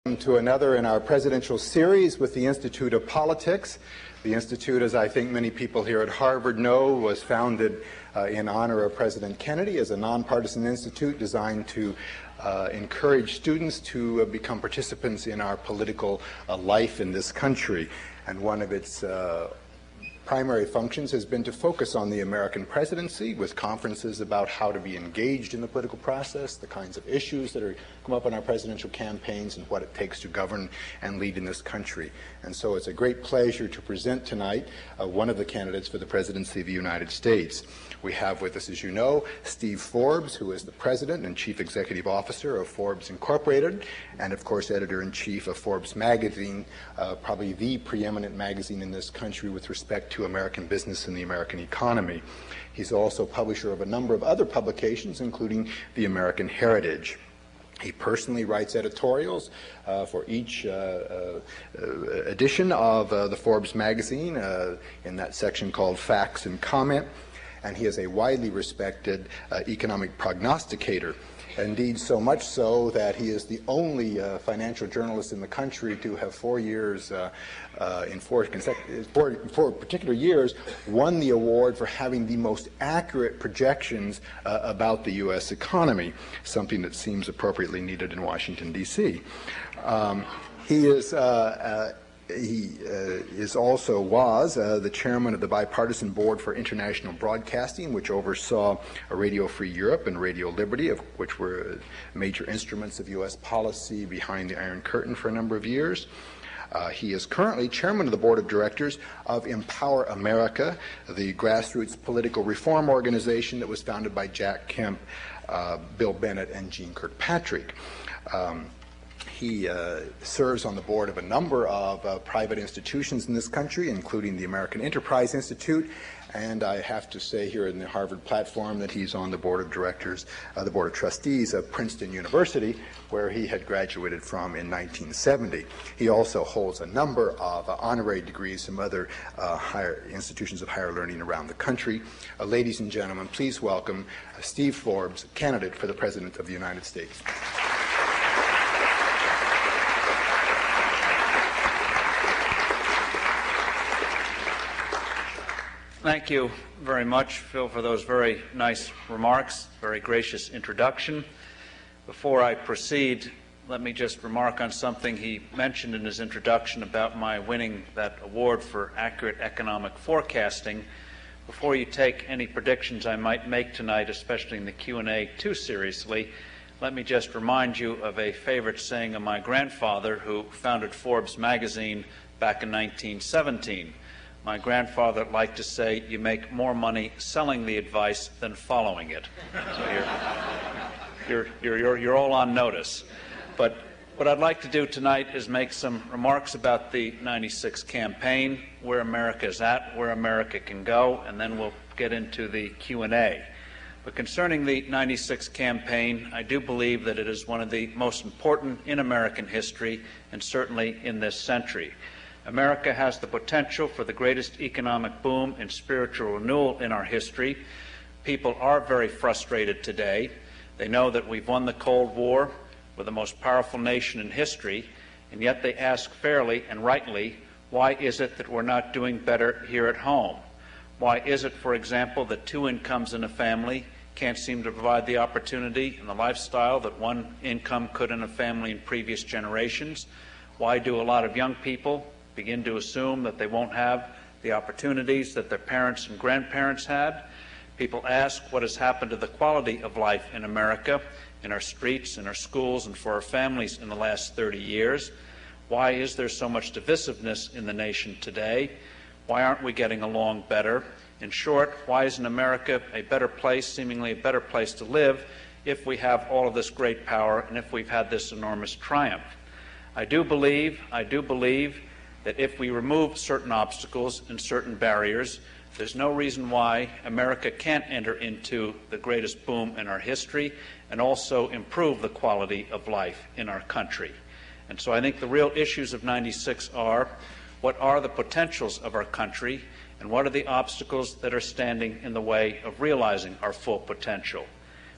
To another in our presidential series with the Institute of Politics. The Institute, as I think many people here at Harvard know, was founded in honor of President Kennedy as a nonpartisan institute designed to encourage students to become participants in our political life in this country. And one of its primary functions has been to focus on the American presidency with conferences about how to be engaged in the political process, the kinds of issues that come up in our presidential campaigns, and what it takes to govern and lead in this country. And so it's a great pleasure to present tonight one of the candidates for the presidency of the United States. We have with us, as you know, Steve Forbes, who is the president and chief executive officer of Forbes Incorporated, and of course editor-in-chief of Forbes magazine, probably the preeminent magazine in this country with respect to American business and the American economy. He's also publisher of a number of other publications, including The American Heritage. He personally writes editorials for each edition of the Forbes magazine in that section called Facts and Comment, and he is a widely respected economic prognosticator. Indeed, so much so that he is the only financial journalist in the country to have 4 years, in four particular years, won the award for having the most accurate projections about the U.S. economy, something that seems appropriately needed in Washington, D.C. He was the chairman of the Bipartisan Board for International Broadcasting, which oversaw Radio Free Europe and Radio Liberty, of which were major instruments of U.S. policy behind the Iron Curtain for a number of years. He is currently chairman of the board of directors of Empower America, the grassroots political reform organization that was founded by Jack Kemp, Bill Bennett, and Jeane Kirkpatrick. He serves on the board of a number of private institutions in this country, including the American Enterprise Institute, and I have to say here in the Harvard platform that he's on the board of directors, the board of trustees of Princeton University, where he had graduated from in 1970. He also holds a number of honorary degrees from other higher institutions of higher learning around the country. Ladies and gentlemen, please welcome Steve Forbes, candidate for the President of the United States. Thank you very much, Phil, for those very nice remarks, very gracious introduction. Before I proceed, let me just remark on something he mentioned in his introduction about my winning that award for accurate economic forecasting. Before you take any predictions I might make tonight, especially in the Q&A, too seriously, let me just remind you of a favorite saying of my grandfather, who founded Forbes magazine back in 1917. My grandfather liked to say, you make more money selling the advice than following it. So you're all on notice. But what I'd like to do tonight is make some remarks about the '96 campaign, where America is at, where America can go, and then we'll get into the Q&A. But concerning the '96 campaign, I do believe that it is one of the most important in American history, and certainly in this century. America has the potential for the greatest economic boom and spiritual renewal in our history. People are very frustrated today. They know that we've won the Cold War. We're the most powerful nation in history, and yet they ask fairly and rightly, why is it that we're not doing better here at home? Why is it, for example, that two incomes in a family can't seem to provide the opportunity and the lifestyle that one income could in a family in previous generations? Why do a lot of young people begin to assume that they won't have the opportunities that their parents and grandparents had? People ask what has happened to the quality of life in America, in our streets, in our schools, and for our families in the last 30 years. Why is there so much divisiveness in the nation today? Why aren't we getting along better? In short, why isn't America a better place, seemingly a better place to live, if we have all of this great power and if we've had this enormous triumph? I do believe that if we remove certain obstacles and certain barriers, there's no reason why America can't enter into the greatest boom in our history and also improve the quality of life in our country. And so I think the real issues of '96 are, what are the potentials of our country, and what are the obstacles that are standing in the way of realizing our full potential?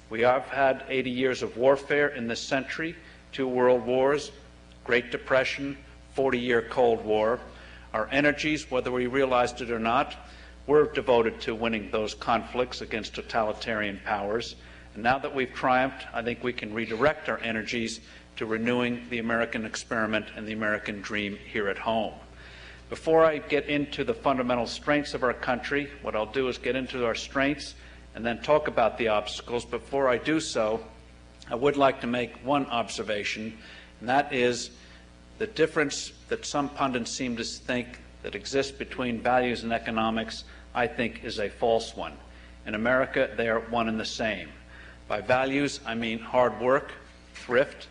We have had 80 years of warfare in this century, 2 world wars, Great Depression, 40-year Cold War. Our energies, whether we realized it or not, were devoted to winning those conflicts against totalitarian powers. And now that we've triumphed, I think we can redirect our energies to renewing the American experiment and the American dream here at home. Before I get into the fundamental strengths of our country, what I'll do is get into our strengths and then talk about the obstacles. Before I do so, I would like to make one observation, and that is the difference that some pundits seem to think that exists between values and economics, I think, is a false one. In America, they are one and the same. By values, I mean hard work, thrift,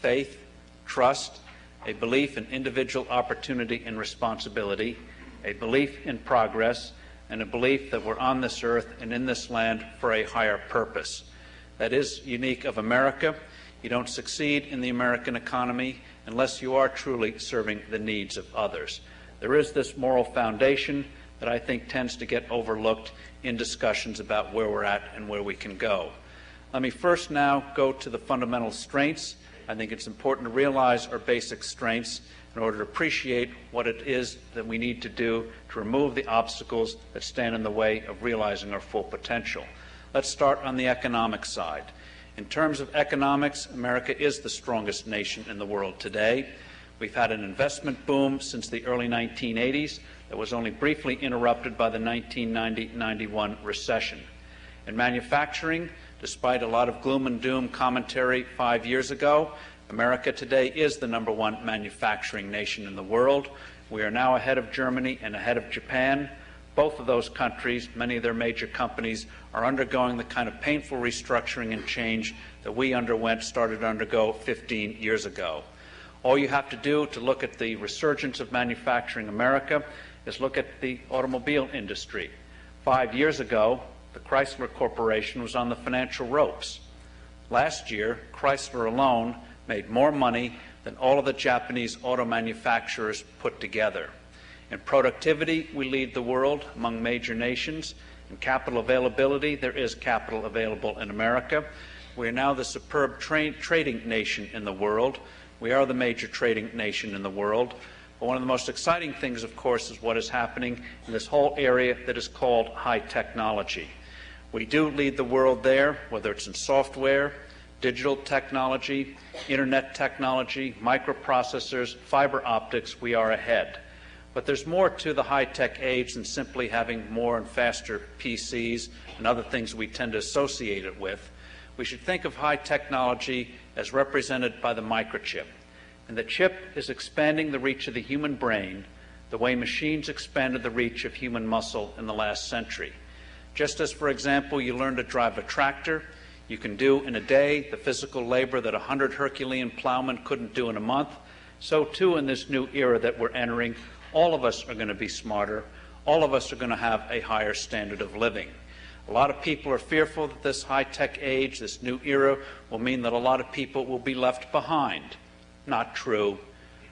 faith, trust, a belief in individual opportunity and responsibility, a belief in progress, and a belief that we're on this earth and in this land for a higher purpose. That is unique of America. You don't succeed in the American economy unless you are truly serving the needs of others. There is this moral foundation that I think tends to get overlooked in discussions about where we're at and where we can go. Let me first now go to the fundamental strengths. I think it's important to realize our basic strengths in order to appreciate what it is that we need to do to remove the obstacles that stand in the way of realizing our full potential. Let's start on the economic side. In terms of economics, America is the strongest nation in the world today. We've had an investment boom since the early 1980s that was only briefly interrupted by the 1990-91 recession. In manufacturing, despite a lot of gloom and doom commentary 5 years ago, America today is the #1 manufacturing nation in the world. We are now ahead of Germany and ahead of Japan. Both of those countries, many of their major companies, are undergoing the kind of painful restructuring and change that we started to undergo 15 years ago. All you have to do to look at the resurgence of manufacturing America is look at the automobile industry. 5 years ago, the Chrysler Corporation was on the financial ropes. Last year, Chrysler alone made more money than all of the Japanese auto manufacturers put together. In productivity, we lead the world among major nations. In capital availability, there is capital available in America. We are now the superb trading nation in the world. We are the major trading nation in the world. But one of the most exciting things, of course, is what is happening in this whole area that is called high technology. We do lead the world there, whether it's in software, digital technology, internet technology, microprocessors, fiber optics, we are ahead. But there's more to the high-tech age than simply having more and faster PCs and other things we tend to associate it with. We should think of high technology as represented by the microchip. And the chip is expanding the reach of the human brain the way machines expanded the reach of human muscle in the last century. Just as, for example, you learn to drive a tractor, you can do in a day the physical labor that 100 Herculean plowmen couldn't do in a month, so too in this new era that we're entering, all of us are going to be smarter. All of us are going to have a higher standard of living. A lot of people are fearful that this high-tech age, this new era, will mean that a lot of people will be left behind. Not true.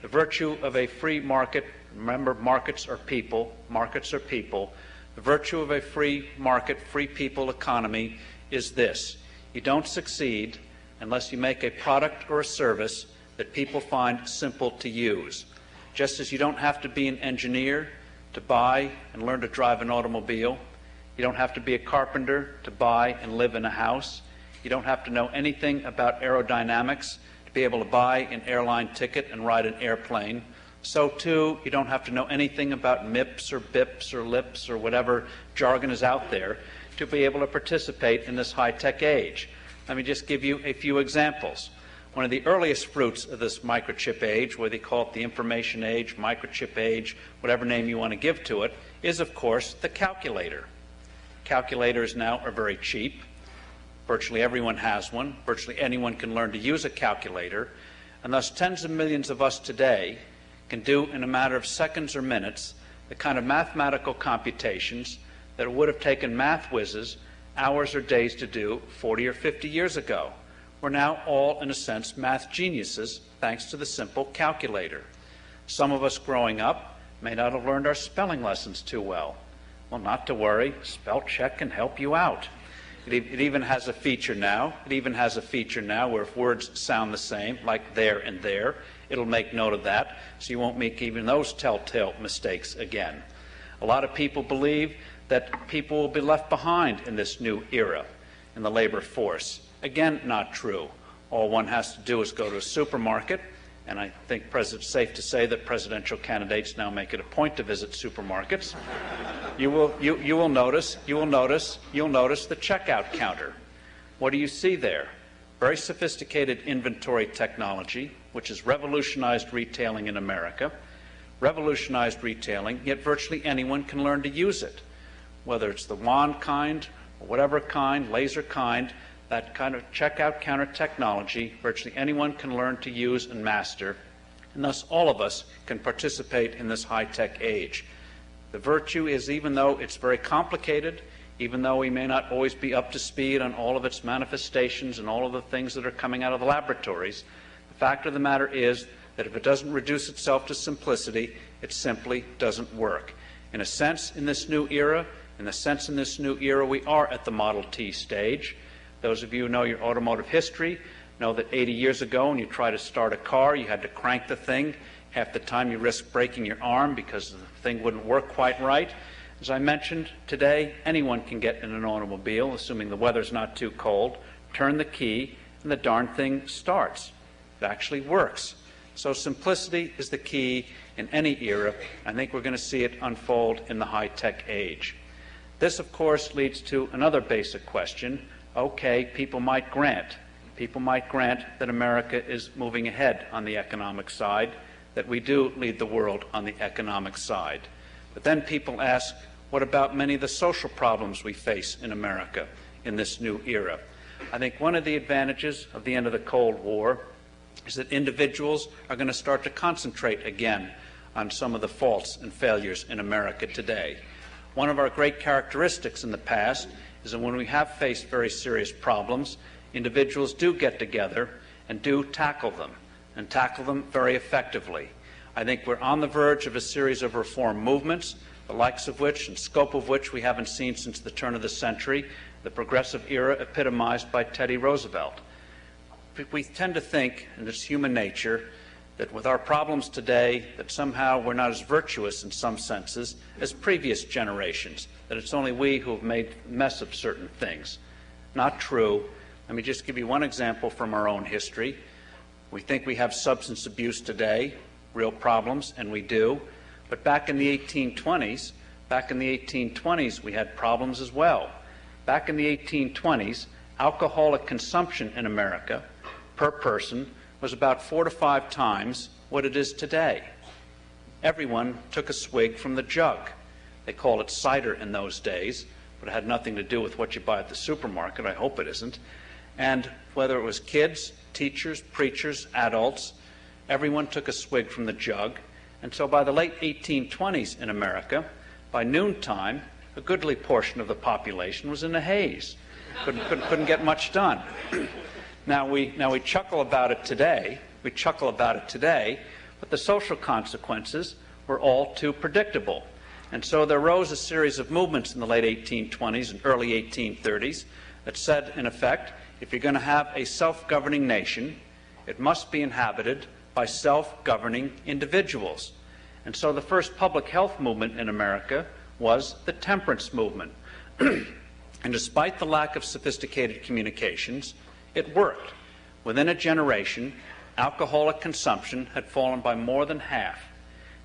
The virtue of a free market, remember, markets are people, the virtue of a free market, free people economy is this: you don't succeed unless you make a product or a service that people find simple to use. Just as you don't have to be an engineer to buy and learn to drive an automobile, you don't have to be a carpenter to buy and live in a house, you don't have to know anything about aerodynamics to be able to buy an airline ticket and ride an airplane, so too you don't have to know anything about MIPS or BIPS or LIPS or whatever jargon is out there to be able to participate in this high-tech age. Let me just give you a few examples. One of the earliest fruits of this microchip age, whether you call it the information age, microchip age, whatever name you want to give to it, is, of course, the calculator. Calculators now are very cheap. Virtually everyone has one. Virtually anyone can learn to use a calculator. And thus tens of millions of us today can do in a matter of seconds or minutes the kind of mathematical computations that it would have taken math whizzes hours or days to do 40 or 50 years ago. We're now all, in a sense, math geniuses thanks to the simple calculator. Some of us growing up may not have learned our spelling lessons too well. Well, not to worry, spell check can help you out. It even has a feature now. It even has a feature now where if words sound the same, like there and there, it'll make note of that, so you won't make even those telltale mistakes again. A lot of people believe that people will be left behind in this new era in the labor force. Again, not true. All one has to do is go to a supermarket, and I think it's safe to say that presidential candidates now make it a point to visit supermarkets. You'll notice the checkout counter. What do you see there? Very sophisticated inventory technology, which has revolutionized retailing in America. Revolutionized retailing, yet virtually anyone can learn to use it. Whether it's the wand kind, or whatever kind, laser kind, that kind of checkout counter technology, virtually anyone can learn to use and master, and thus all of us can participate in this high-tech age. The virtue is, even though it's very complicated, even though we may not always be up to speed on all of its manifestations and all of the things that are coming out of the laboratories, the fact of the matter is that if it doesn't reduce itself to simplicity, it simply doesn't work. In a sense, in this new era, we are at the Model T stage. Those of you who know your automotive history know that 80 years ago, when you try to start a car, you had to crank the thing. Half the time you risked breaking your arm because the thing wouldn't work quite right. As I mentioned, today anyone can get in an automobile, assuming the weather's not too cold, turn the key, and the darn thing starts. It actually works. So simplicity is the key in any era. I think we're going to see it unfold in the high-tech age. This, of course, leads to another basic question. Okay, people might grant that America is moving ahead on the economic side, that we do lead the world on the economic side. But then people ask, what about many of the social problems we face in America in this new era? I think one of the advantages of the end of the Cold War is that individuals are going to start to concentrate again on some of the faults and failures in America today. One of our great characteristics in the past is that when we have faced very serious problems, individuals do get together and do tackle them, and tackle them very effectively. I think we're on the verge of a series of reform movements, the likes of which and scope of which we haven't seen since the turn of the century, the progressive era epitomized by Teddy Roosevelt. We tend to think, and it's human nature, that with our problems today, that somehow we're not as virtuous in some senses as previous generations, that it's only we who have made a mess of certain things. Not true. Let me just give you one example from our own history. We think we have substance abuse today, real problems, and we do. But back in the 1820s, we had problems as well. Back in the 1820s, alcoholic consumption in America per person was about 4 to 5 times what it is today. Everyone took a swig from the jug. They called it cider in those days, but it had nothing to do with what you buy at the supermarket. I hope it isn't. And whether it was kids, teachers, preachers, adults, everyone took a swig from the jug. And so by the late 1820s in America, by noontime, a goodly portion of the population was in a haze. Couldn't get much done. Now we chuckle about it today. But the social consequences were all too predictable. And so there rose a series of movements in the late 1820s and early 1830s that said, in effect, if you're going to have a self-governing nation, it must be inhabited by self-governing individuals. And so the first public health movement in America was the Temperance Movement. And despite the lack of sophisticated communications, it worked. Within a generation, alcoholic consumption had fallen by more than half.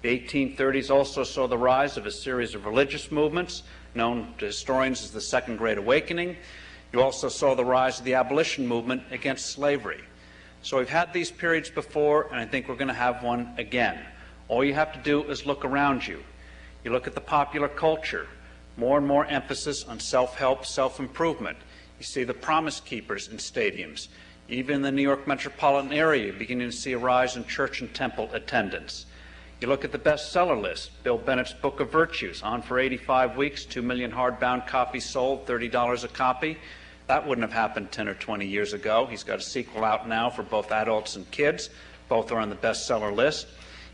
The 1830s also saw the rise of a series of religious movements known to historians as the Second Great Awakening. You also saw the rise of the abolition movement against slavery. So we've had these periods before, and I think we're going to have one again. All you have to do is look around you. You look at the popular culture, more and more emphasis on self-help, self-improvement. You see the Promise Keepers in stadiums. Even in the New York metropolitan area, you're beginning to see a rise in church and temple attendance. You look at the bestseller list, Bill Bennett's Book of Virtues, on for 85 weeks, 2 million hardbound copies sold, $30 a copy. That wouldn't have happened 10 or 20 years ago. He's got a sequel out now for both adults and kids. Both are on the bestseller list.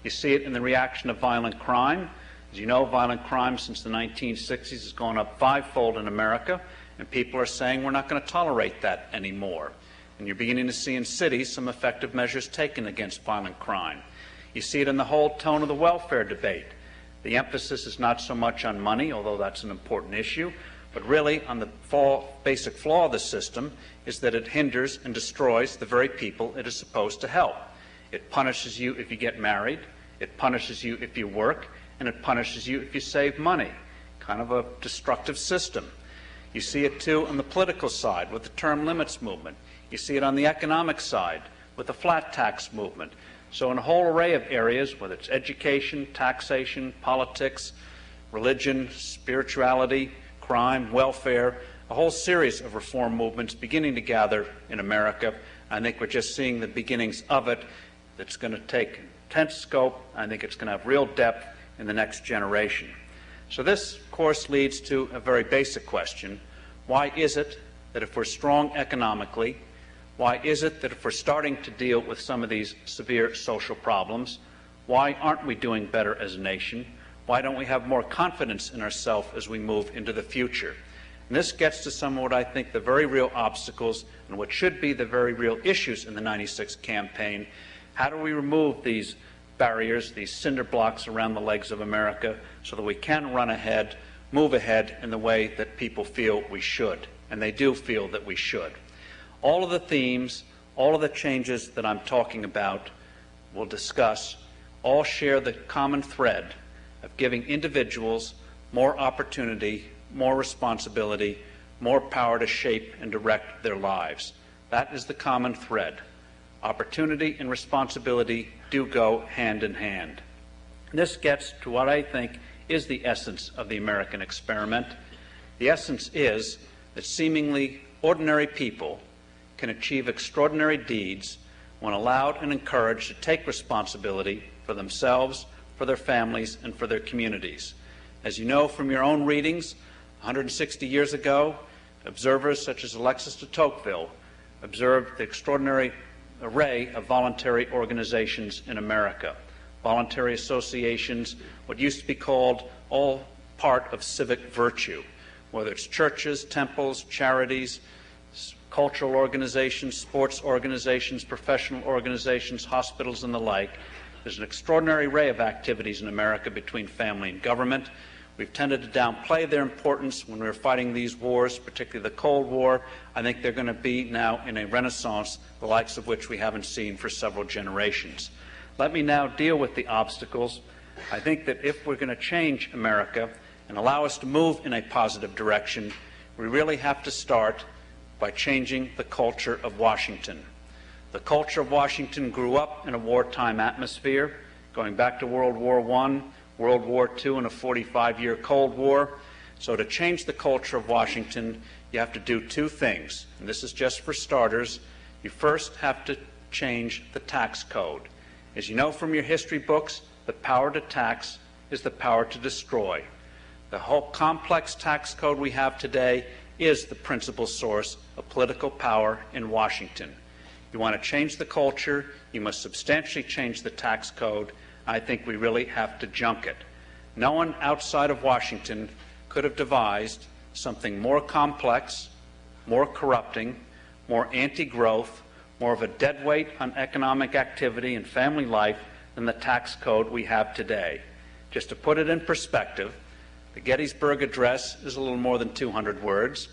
You see it in the reaction of violent crime. As you know, violent crime since the 1960s has gone up 5-fold in America. And people are saying we're not going to tolerate that anymore. And you're beginning to see in cities some effective measures taken against violent crime. You see it in the whole tone of the welfare debate. The emphasis is not so much on money, although that's an important issue, but really on the basic flaw of the system is that it hinders and destroys the very people it is supposed to help. It punishes you if you get married, it punishes you if you work, and it punishes you if you save money. Kind of a destructive system. You see it too on the political side with the term limits movement. You see it on the economic side with the flat tax movement. So in a whole array of areas, whether it's education, taxation, politics, religion, spirituality, crime, welfare, a whole series of reform movements beginning to gather in America. I think we're just seeing the beginnings of it. That's going to take intense scope. I think it's going to have real depth in the next generation. So this, of course, leads to a very basic question. Why is it that if we're strong economically, why is it that if we're starting to deal with some of these severe social problems, why aren't we doing better as a nation? Why don't we have more confidence in ourselves as we move into the future? And this gets to some of what I think the very real obstacles and what should be the very real issues in the '96 campaign. How do we remove these barriers, these cinder blocks around the legs of America so that we can run ahead, move ahead in the way that people feel we should, and they do feel that we should. All of the themes, all of the changes that I'm talking about, we'll discuss, all share the common thread of giving individuals more opportunity, more responsibility, more power to shape and direct their lives. That is the common thread. Opportunity and responsibility do go hand in hand. This gets to what I think is the essence of the American experiment. The essence is that seemingly ordinary people can achieve extraordinary deeds when allowed and encouraged to take responsibility for themselves, for their families, and for their communities. As you know from your own readings, 160 years ago, observers such as Alexis de Tocqueville observed the extraordinary array of voluntary organizations in America. Voluntary associations, what used to be called all part of civic virtue, whether it's churches, temples, charities, cultural organizations, sports organizations, professional organizations, hospitals, and the like. There's an extraordinary array of activities in America between family and government. We've tended to downplay their importance when we were fighting these wars, particularly the Cold War. I think they're going to be now in a renaissance, the likes of which we haven't seen for several generations. Let me now deal with the obstacles. I think that if we're going to change America and allow us to move in a positive direction, we really have to start by changing the culture of Washington. The culture of Washington grew up in a wartime atmosphere, going back to World War I, World War II, and a 45-year Cold War. So to change the culture of Washington, you have to do two things. And this is just for starters. You first have to change the tax code. As you know from your history books, the power to tax is the power to destroy. The whole complex tax code we have today is the principal source of political power in Washington. You want to change the culture, you must substantially change the tax code. I think we really have to junk it. No one outside of Washington could have devised something more complex, more corrupting, more anti-growth, more of a deadweight on economic activity and family life than the tax code we have today. Just to put it in perspective, the Gettysburg Address is a little more than 200 words.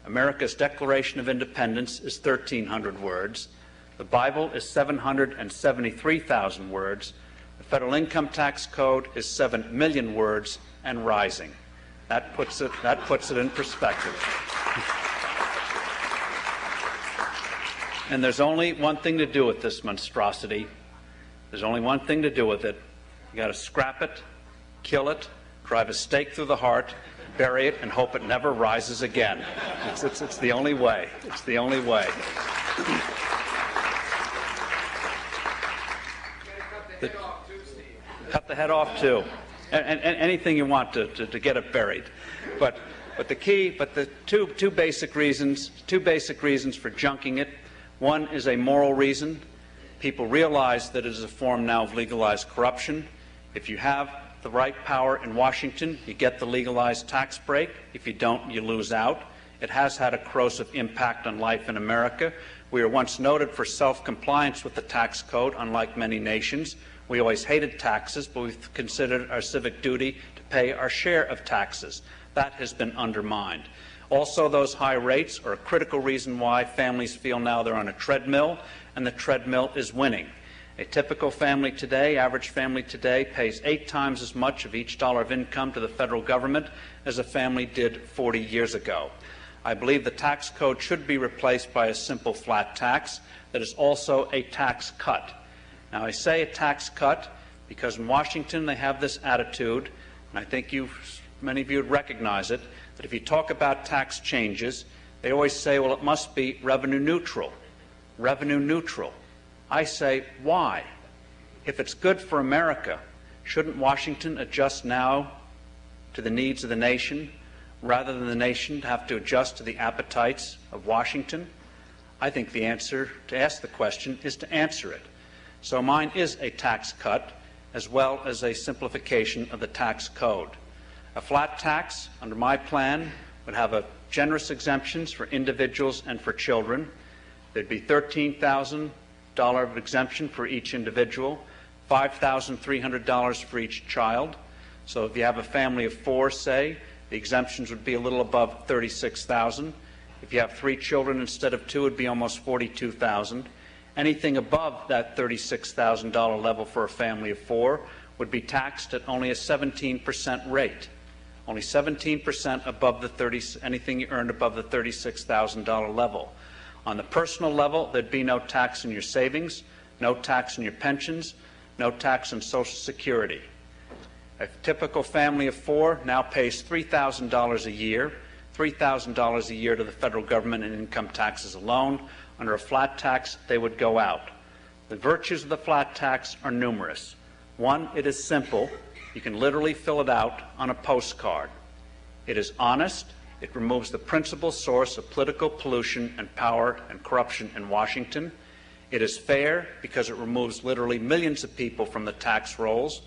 America's Declaration of Independence is 1,300 words. The Bible is 773,000 words. The Federal Income Tax Code is 7 million words and rising. That puts it in perspective. And there's only one thing to do with this monstrosity. There's only one thing to do with it. You got to scrap it, kill it, drive a stake through the heart, bury it, and hope it never rises again. It's the only way. It's the only way. Cut the head off too, and anything you want to get it buried. But the two basic reasons for junking it. One is a moral reason. People realize that it is a form now of legalized corruption. If you have the right power in Washington, you get the legalized tax break. If you don't, you lose out. It has had a corrosive impact on life in America. We were once noted for self-compliance with the tax code, unlike many nations. We always hated taxes, but we've considered our civic duty to pay our share of taxes. That has been undermined. Also, those high rates are a critical reason why families feel now they're on a treadmill, and the treadmill is winning. A typical family today, average family today, pays 8 times as much of each dollar of income to the federal government as a family did 40 years ago. I believe the tax code should be replaced by a simple flat tax that is also a tax cut. Now, I say a tax cut because in Washington they have this attitude, and I think many of you would recognize it, that if you talk about tax changes, they always say, well, it must be revenue neutral. Revenue neutral. I say, why? If it's good for America, shouldn't Washington adjust now to the needs of the nation rather than the nation have to adjust to the appetites of Washington? I think the answer to ask the question is to answer it. So mine is a tax cut as well as a simplification of the tax code. A flat tax under my plan would have generous exemptions for individuals and for children. There'd be $13,000 of exemption for each individual, $5,300 for each child. So if you have a family of 4, say, the exemptions would be a little above $36,000. If you have 3 children instead of 2, it would be almost $42,000. Anything above that $36,000 level for a family of 4 would be taxed at only a 17% rate. Only 17% above anything you earned above the $36,000 level. On the personal level, there'd be no tax on your savings, no tax on your pensions, no tax on Social Security. A typical family of 4 now pays $3,000 a year, $3,000 a year to the federal government in income taxes alone. Under a flat tax, they would go out. The virtues of the flat tax are numerous. One, it is simple. You can literally fill it out on a postcard. It is honest. It removes the principal source of political pollution and power and corruption in Washington. It is fair because it removes literally millions of people from the tax rolls.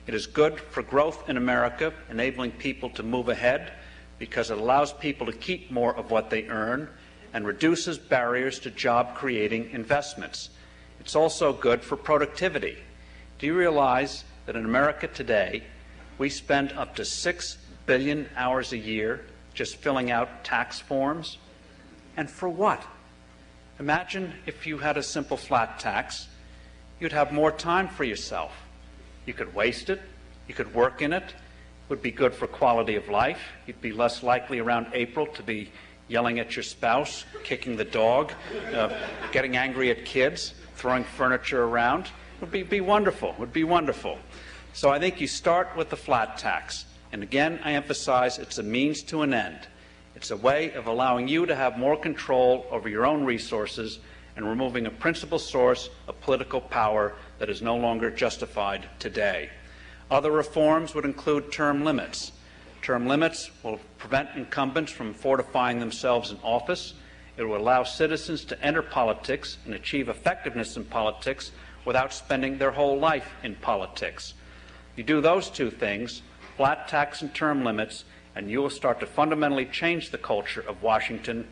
It is good for growth in America, enabling people to move ahead because it allows people to keep more of what they earn and reduces barriers to job-creating investments. It's also good for productivity. Do you realize that in America today, we spend up to 6 billion hours a year just filling out tax forms? And for what? Imagine if you had a simple flat tax, you'd have more time for yourself. You could waste it, you could work in it, it would be good for quality of life. You'd be less likely around April to be yelling at your spouse, kicking the dog, getting angry at kids, throwing furniture around. It would be wonderful, it would be wonderful. So I think you start with the flat tax. And again, I emphasize it's a means to an end. It's a way of allowing you to have more control over your own resources and removing a principal source of political power that is no longer justified today. Other reforms would include term limits. Term limits will prevent incumbents from fortifying themselves in office. It will allow citizens to enter politics and achieve effectiveness in politics without spending their whole life in politics. You do those 2 things, flat tax and term limits, and you will start to fundamentally change the culture of Washington.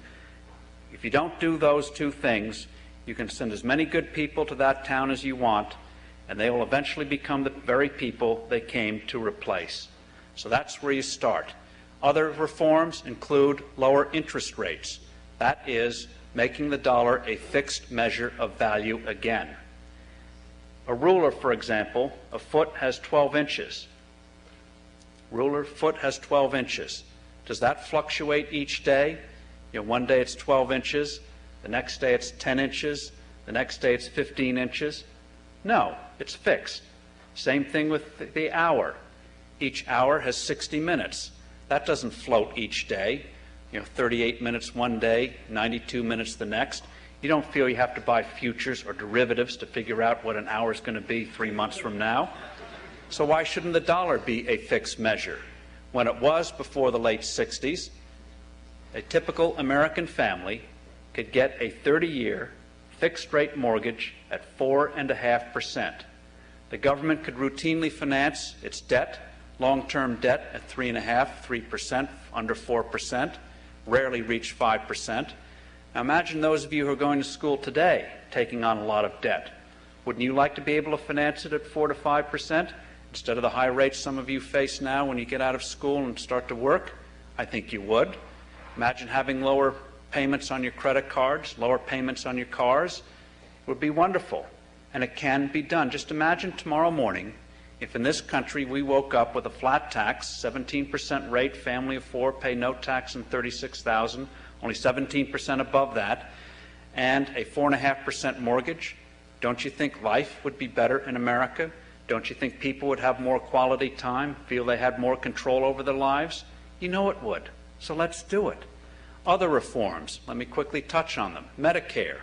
If you don't do those 2 things, you can send as many good people to that town as you want, and they will eventually become the very people they came to replace. So that's where you start. Other reforms include lower interest rates. That is, making the dollar a fixed measure of value again. A ruler, for example, a foot has 12 inches. Ruler, foot has 12 inches. Does that fluctuate each day? One day it's 12 inches, the next day it's 10 inches, the next day it's 15 inches. No, it's fixed. Same thing with the hour. Each hour has 60 minutes. That doesn't float each day. 38 minutes one day, 92 minutes the next. You don't feel you have to buy futures or derivatives to figure out what an hour is going to be 3 months from now. So why shouldn't the dollar be a fixed measure? When it was before the late 60s, a typical American family could get a 30-year fixed-rate mortgage at 4.5%. The government could routinely finance its debt, long-term debt at 3.5%, 3%, under 4%. rarely reach 5%. Now imagine those of you who are going to school today taking on a lot of debt. Wouldn't you like to be able to finance it at 4 to 5% instead of the high rates some of you face now when you get out of school and start to work? I think you would. Imagine having lower payments on your credit cards, lower payments on your cars. It would be wonderful, and it can be done. Just imagine tomorrow morning if in this country we woke up with a flat tax, 17% rate, family of 4, pay no tax on $36,000, only 17% above that, and a 4.5% mortgage. Don't you think life would be better in America? Don't you think people would have more quality time, feel they had more control over their lives? You know it would. So let's do it. Other reforms, let me quickly touch on them. Medicare.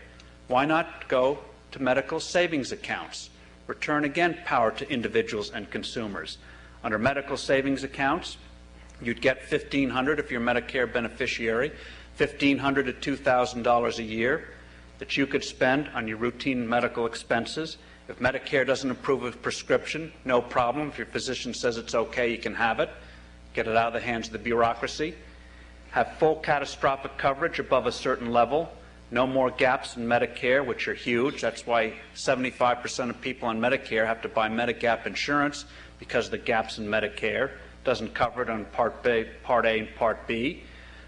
Why not go to medical savings accounts? Return again power to individuals and consumers. Under medical savings accounts, you'd get $1,500 if you're a Medicare beneficiary, $1,500 to $2,000 a year that you could spend on your routine medical expenses. If Medicare doesn't approve a prescription, no problem. If your physician says it's okay, you can have it. Get it out of the hands of the bureaucracy. Have full catastrophic coverage above a certain level. No more gaps in Medicare, which are huge. That's why 75% of people on Medicare have to buy Medigap insurance, because the gaps in Medicare doesn't cover it on Part A and Part B.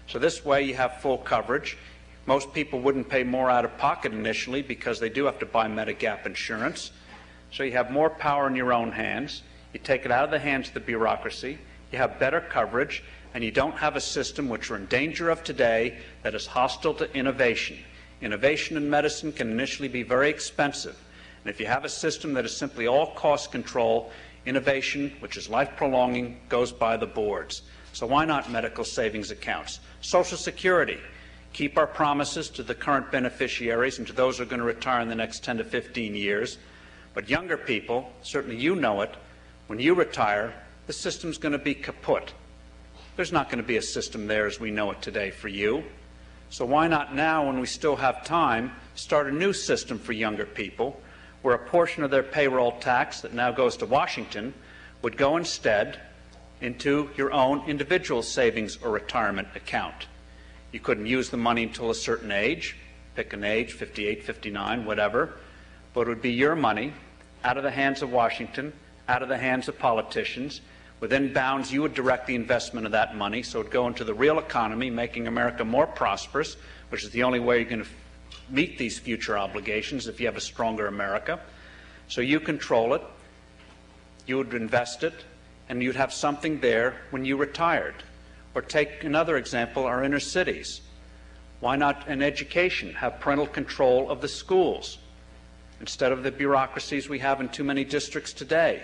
So this way you have full coverage. Most people wouldn't pay more out of pocket initially because they do have to buy Medigap insurance. So you have more power in your own hands. You take it out of the hands of the bureaucracy. You have better coverage, and you don't have a system which we're in danger of today that is hostile to innovation. Innovation in medicine can initially be very expensive. And if you have a system that is simply all cost control, innovation, which is life prolonging, goes by the boards. So why not medical savings accounts? Social Security. Keep our promises to the current beneficiaries and to those who are going to retire in the next 10 to 15 years. But younger people, certainly you know it, when you retire, the system's going to be kaput. There's not going to be a system there as we know it today for you. So why not now, when we still have time, start a new system for younger people where a portion of their payroll tax that now goes to Washington would go instead into your own individual savings or retirement account. You couldn't use the money until a certain age, pick an age, 58, 59, whatever, but it would be your money out of the hands of Washington, out of the hands of politicians. Within bounds, you would direct the investment of that money, so it would go into the real economy, making America more prosperous, which is the only way you're going to meet these future obligations if you have a stronger America. So you control it, you would invest it, and you'd have something there when you retired. Or take another example, our inner cities. Why not in education have parental control of the schools instead of the bureaucracies we have in too many districts today?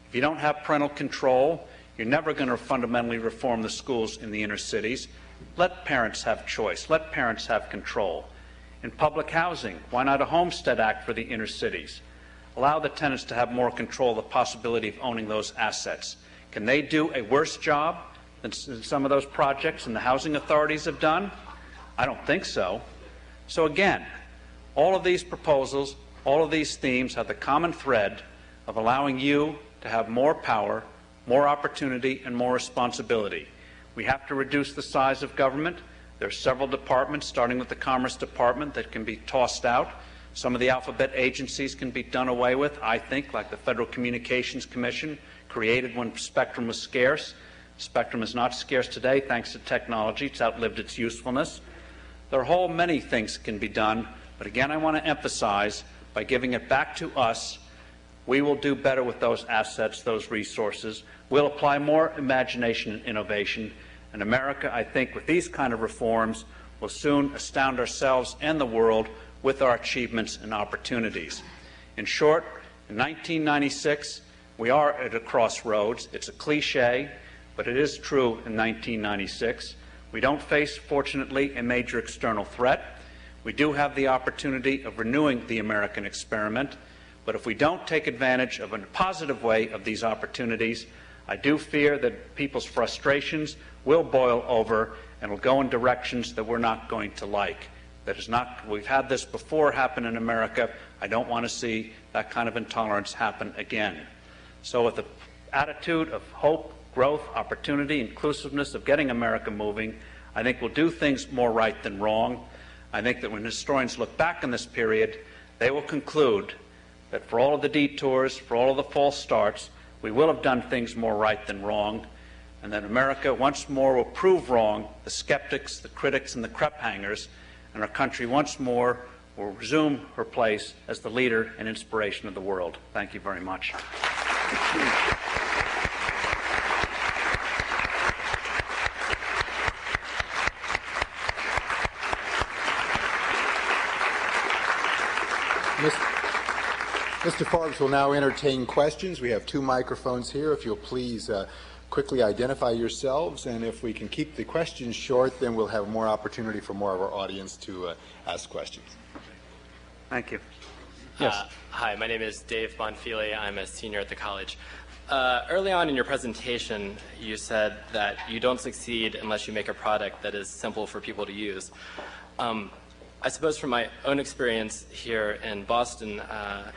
If you don't have parental control, you're never going to fundamentally reform the schools in the inner cities. Let parents have choice. Let parents have control. In public housing, why not a Homestead Act for the inner cities? Allow the tenants to have more control of the possibility of owning those assets. Can they do a worse job than some of those projects and the housing authorities have done? I don't think so. So again, all of these proposals, all of these themes have the common thread of allowing you to have more power, more opportunity, and more responsibility. We have to reduce the size of government. There are several departments, starting with the Commerce Department, that can be tossed out. Some of the alphabet agencies can be done away with, I think, like the Federal Communications Commission, created when spectrum was scarce. Spectrum is not scarce today thanks to technology. It's outlived its usefulness. There are a whole many things that can be done, but again, I want to emphasize, by giving it back to us, we will do better with those assets, those resources. We'll apply more imagination and innovation. And America, I think, with these kind of reforms, will soon astound ourselves and the world with our achievements and opportunities. In short, in 1996, we are at a crossroads. It's a cliche, but it is true in 1996. We don't face, fortunately, a major external threat. We do have the opportunity of renewing the American experiment. But if we don't take advantage of a positive way of these opportunities, I do fear that people's frustrations will boil over and will go in directions that we're not going to like. That is not, we've had this before happen in America. I don't want to see that kind of intolerance happen again. So with the attitude of hope, growth, opportunity, inclusiveness of getting America moving, I think we'll do things more right than wrong. I think that when historians look back on this period, they will conclude that for all of the detours, for all of the false starts, we will have done things more right than wrong, and that America once more will prove wrong the skeptics, the critics, and the crep hangers, and our country once more will resume her place as the leader and inspiration of the world. Thank you very much. Mr. Forbes will now entertain questions. We have 2 microphones here. If you'll please quickly identify yourselves, and if we can keep the questions short, then we'll have more opportunity for more of our audience to ask questions. Thank you. Yes. Hi, my name is Dave Bonfili. I'm a senior at the college. Early on in your presentation, you said that you don't succeed unless you make a product that is simple for people to use. I suppose from my own experience here in Boston,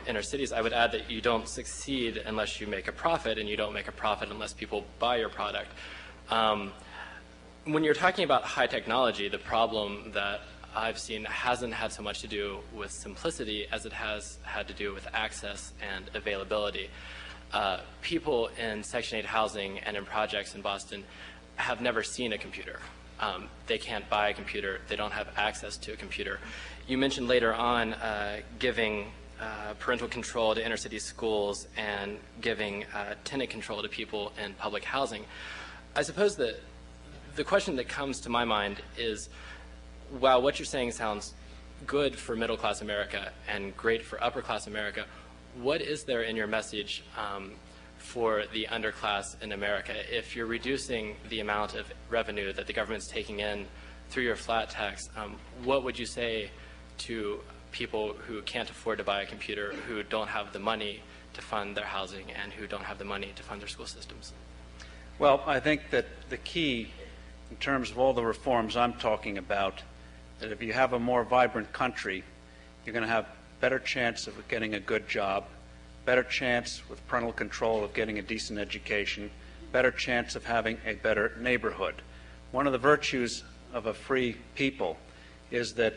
inner cities, I would add that you don't succeed unless you make a profit, and you don't make a profit unless people buy your product. When you're talking about high technology, the problem that I've seen hasn't had so much to do with simplicity as it has had to do with access and availability. People in Section 8 housing and in projects in Boston have never seen a computer. They can't buy a computer. They don't have access to a computer. You mentioned later on giving parental control to inner city schools and giving tenant control to people in public housing. I suppose that the question that comes to my mind is, while what you're saying sounds good for middle-class America and great for upper-class America, what is there in your message for the underclass in America? If you're reducing the amount of revenue that the government's taking in through your flat tax, what would you say to people who can't afford to buy a computer, who don't have the money to fund their housing, and who don't have the money to fund their school systems? Well, I think that the key, in terms of all the reforms I'm talking about, that if you have a more vibrant country, you're going to have better chance of getting a good job, better chance with parental control of getting a decent education, better chance of having a better neighborhood. One of the virtues of a free people is that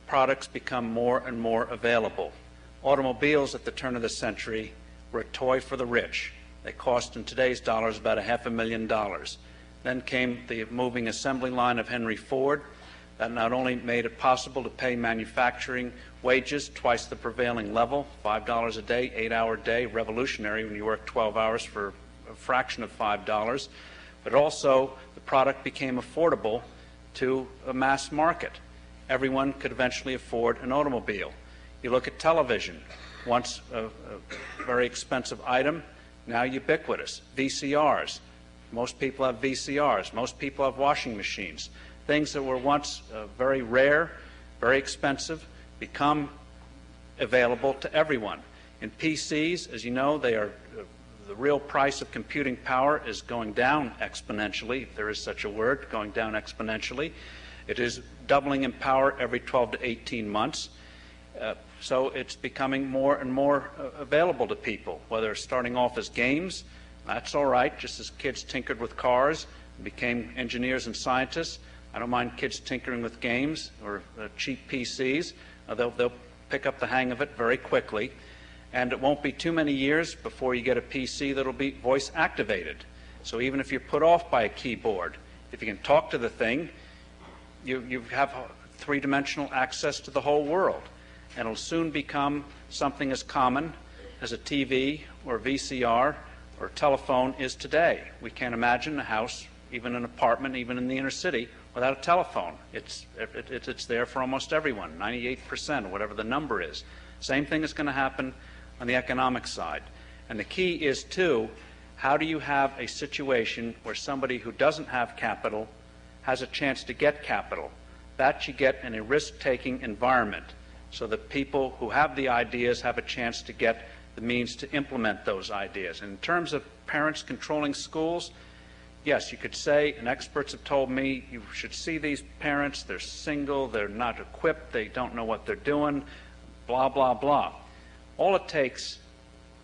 products become more and more available. Automobiles at the turn of the century were a toy for the rich. They cost in today's dollars about $500,000. Then came the moving assembly line of Henry Ford. That not only made it possible to pay manufacturing wages twice the prevailing level, $5 a day, 8-hour day, revolutionary when you work 12 hours for a fraction of $5, but also the product became affordable to a mass market. Everyone could eventually afford an automobile. You look at television, once a very expensive item, now ubiquitous. VCRs. Most people have VCRs. Most people have washing machines. Things that were once very rare, very expensive, become available to everyone. In PCs, as you know, they are the real price of computing power is going down exponentially, if there is such a word, going down exponentially. It is doubling in power every 12 to 18 months. So it's becoming more and more available to people, whether it's starting off as games, that's all right, just as kids tinkered with cars and became engineers and scientists. I don't mind kids tinkering with games or cheap PCs. They'll pick up the hang of it very quickly. And it won't be too many years before you get a PC that'll be voice activated. So even if you're put off by a keyboard, if you can talk to the thing, you have three-dimensional access to the whole world. And it'll soon become something as common as a TV or VCR or a telephone is today. We can't imagine a house, even an apartment, even in the inner city, without a telephone. It's there for almost everyone, 98% or whatever the number is. Same thing is going to happen on the economic side. And the key is, too, how do you have a situation where somebody who doesn't have capital has a chance to get capital? That you get in a risk-taking environment, so that people who have the ideas have a chance to get the means to implement those ideas. And in terms of parents controlling schools, yes, you could say, and experts have told me, you should see these parents, they're single, they're not equipped, they don't know what they're doing, blah, blah, blah. All it takes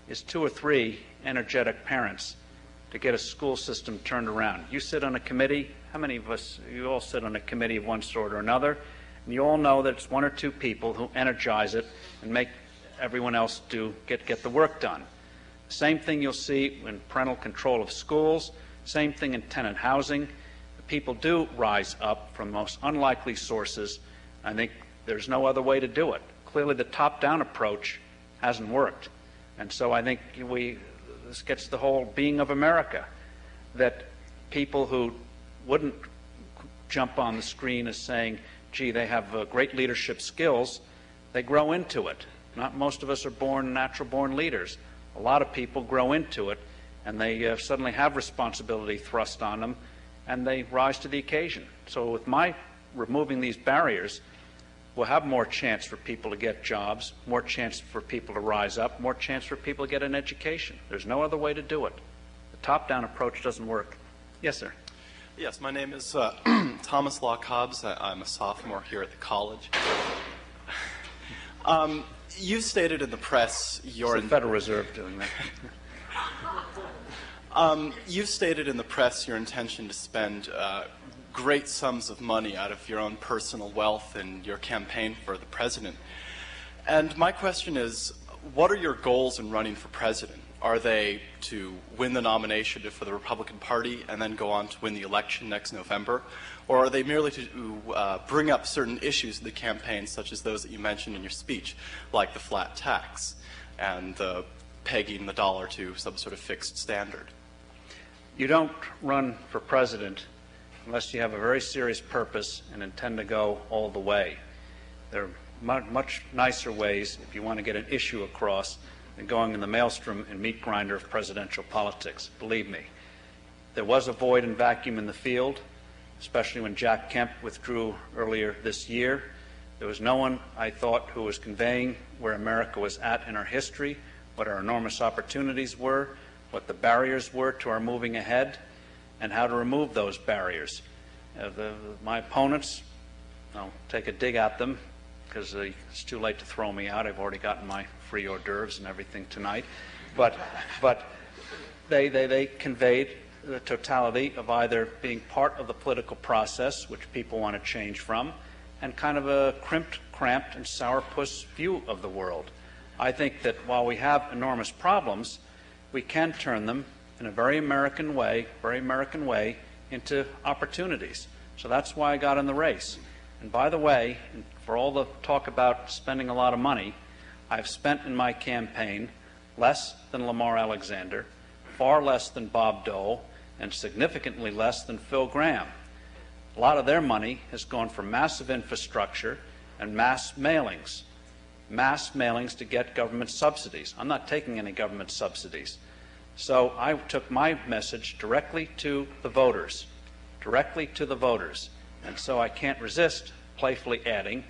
is 2 or 3 energetic parents to get a school system turned around. You sit on a committee, how many of us, you all sit on a committee of one sort or another, and you all know that it's one or two people who energize it and make everyone else get the work done. Same thing you'll see in parental control of schools, same thing in tenant housing. People do rise up from most unlikely sources. I think there's no other way to do it. Clearly the top-down approach hasn't worked. And so I think this gets the whole being of America, that people who wouldn't jump on the screen as saying, gee, they have great leadership skills, they grow into it. Not most of us are natural-born leaders. A lot of people grow into it, and they suddenly have responsibility thrust on them, and they rise to the occasion. So with my removing these barriers, we'll have more chance for people to get jobs, more chance for people to rise up, more chance for people to get an education. There's no other way to do it. The top-down approach doesn't work. Yes, sir. Yes, my name is Thomas Locke Hobbs. I'm a sophomore here at the college. You stated in the press your... It's the Federal Reserve doing that. You've stated in the press your intention to spend great sums of money out of your own personal wealth in your campaign for the president. And my question is, what are your goals in running for president? Are they to win the nomination for the Republican Party and then go on to win the election next November? Or are they merely to bring up certain issues in the campaign, such as those that you mentioned in your speech, like the flat tax and pegging the dollar to some sort of fixed standard? You don't run for president unless you have a very serious purpose and intend to go all the way. There are much nicer ways, if you want to get an issue across, than going in the maelstrom and meat grinder of presidential politics. Believe me. There was a void and vacuum in the field, especially when Jack Kemp withdrew earlier this year. There was no one, I thought, who was conveying where America was at in our history, what our enormous opportunities were, what the barriers were to our moving ahead, and how to remove those barriers. My opponents, I'll take a dig at them because it's too late to throw me out. I've already gotten my free hors d'oeuvres and everything tonight. But they conveyed the totality of either being part of the political process, which people want to change from, and kind of a crimped, cramped, and sourpuss view of the world. I think that while we have enormous problems, we can turn them in a very American way, into opportunities. So that's why I got in the race. And by the way, for all the talk about spending a lot of money, I've spent in my campaign less than Lamar Alexander, far less than Bob Dole, and significantly less than Phil Gramm. A lot of their money has gone for massive infrastructure and mass mailings to get government subsidies. I'm not taking any government subsidies. So I took my message directly to the voters. And so I can't resist playfully adding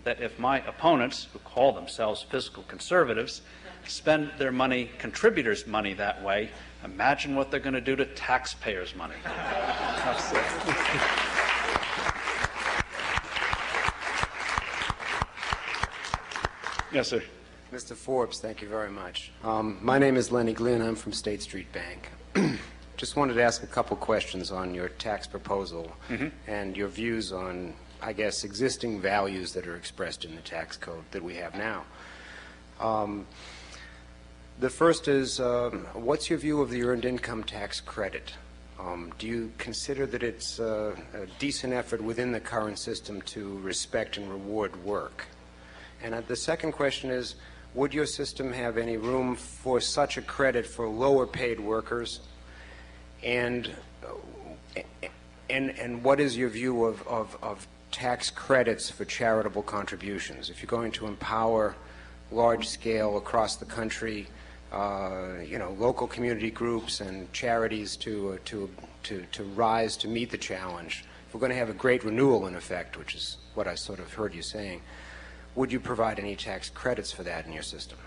that if my opponents, who call themselves fiscal conservatives, spend their money, contributors' money that way, imagine what they're going to do to taxpayers' money. Yes, sir. Mr. Forbes, thank you very much. My name is Lenny Glynn. I'm from State Street Bank. Just wanted to ask a couple questions on your tax proposal and your views on, I guess, existing values that are expressed in the tax code that we have now. The first is, what's your view of the earned income tax credit? Do you consider that it's a decent effort within the current system to respect and reward work? And the second question is, would your system have any room for such a credit for lower paid workers? And what is your view of tax credits for charitable contributions? If you're going to empower large scale across the country, local community groups and charities to rise to meet the challenge, if we're going to have a great renewal in effect, which is what I sort of heard you saying, would you provide any tax credits for that in your system?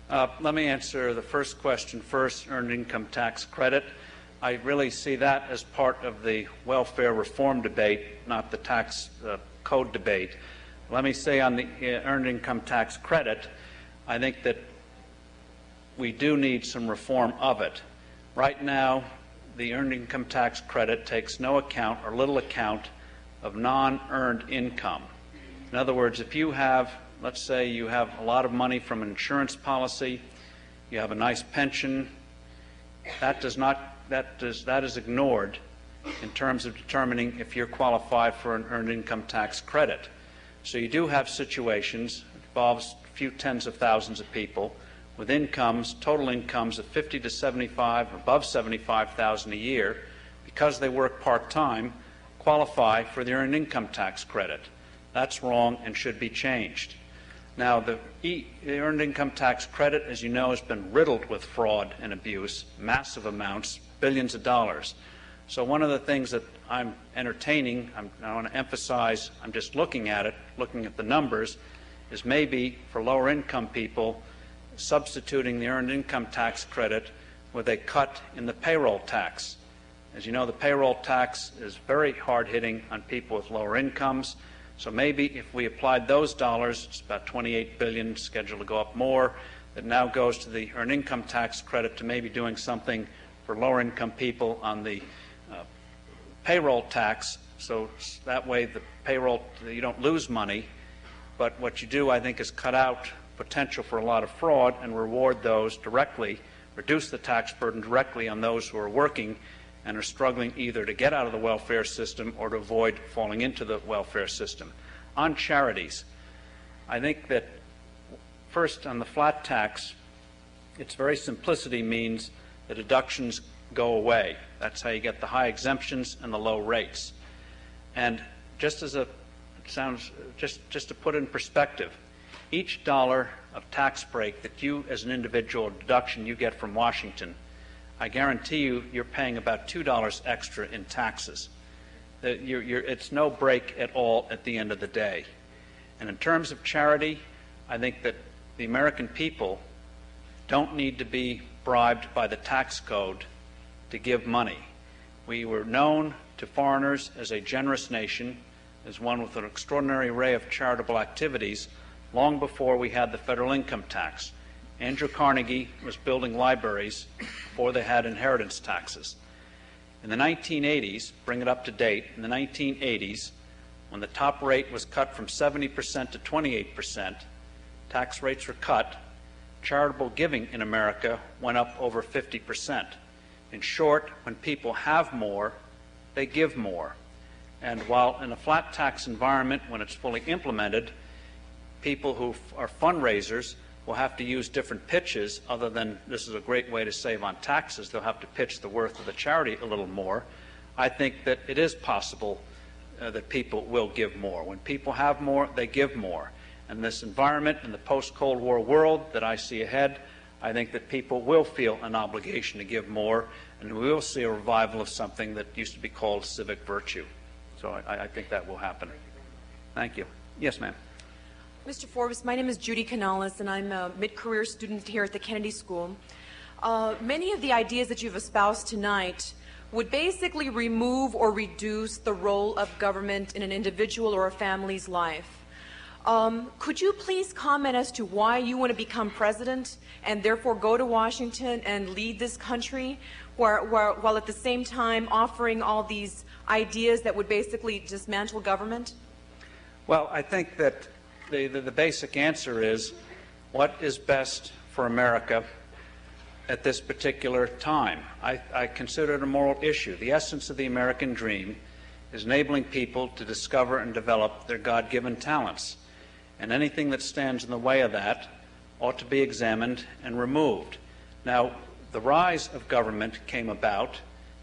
Let me answer the first question first, earned income tax credit. I really see that as part of the welfare reform debate, not the tax code debate. Let me say on the earned income tax credit, I think that we do need some reform of it. Right now, the earned income tax credit takes no account or little account of non-earned income. In other words, if you have, let's say you have a lot of money from an insurance policy, you have a nice pension, that is ignored in terms of determining if you're qualified for an earned income tax credit. So you do have situations, it involves a few tens of thousands of people with incomes, total incomes of 50 to 75, above 75,000 a year, because they work part-time, qualify for the earned income tax credit. That's wrong and should be changed. Now, the earned income tax credit, as you know, has been riddled with fraud and abuse, massive amounts, billions of dollars. So one of the things that I'm entertaining, I want to emphasize, I'm just looking at it, looking at the numbers, is maybe for lower income people, substituting the earned income tax credit with a cut in the payroll tax. As you know, the payroll tax is very hard-hitting on people with lower incomes. So maybe if we applied those dollars, it's about $28 billion, scheduled to go up more, that now goes to the earned income tax credit, to maybe doing something for lower income people on the payroll tax. So that way the payroll, you don't lose money, but what you do, I think, is cut out potential for a lot of fraud and reward those directly, reduce the tax burden directly on those who are working and are struggling either to get out of the welfare system or to avoid falling into the welfare system. On charities, I think that first on the flat tax, its very simplicity means the deductions go away. That's how you get the high exemptions and the low rates. And just as just to put in perspective, each dollar of tax break that you as an individual deduction you get from Washington, I guarantee you, you're paying about $2 extra in taxes. It's no break at all at the end of the day. And in terms of charity, I think that the American people don't need to be bribed by the tax code to give money. We were known to foreigners as a generous nation, as one with an extraordinary array of charitable activities, long before we had the federal income tax. Andrew Carnegie was building libraries before they had inheritance taxes. In the 1980s, bring it up to date, in the 1980s, when the top rate was cut from 70% to 28%, tax rates were cut, charitable giving in America went up over 50%. In short, when people have more, they give more. And while in a flat tax environment, when it's fully implemented, people who are fundraisers will have to use different pitches other than this is a great way to save on taxes. They'll have to pitch the worth of the charity a little more. I think that it is possible that people will give more. When people have more, they give more. And this environment in the post-Cold War world that I see ahead, I think that people will feel an obligation to give more, and we will see a revival of something that used to be called civic virtue. So I think that will happen. Thank you. Yes, ma'am. Mr. Forbes, my name is Judy Canales, and I'm a mid-career student here at the Kennedy School. Many of the ideas that you've espoused tonight would basically remove or reduce the role of government in an individual or a family's life. Could you please comment as to why you want to become president and therefore go to Washington and lead this country while at the same time offering all these ideas that would basically dismantle government? Well, I think that the basic answer is what is best for America at this particular time. I consider it a moral issue. The essence of the American dream is enabling people to discover and develop their God-given talents. And anything that stands in the way of that ought to be examined and removed. Now, the rise of government came about,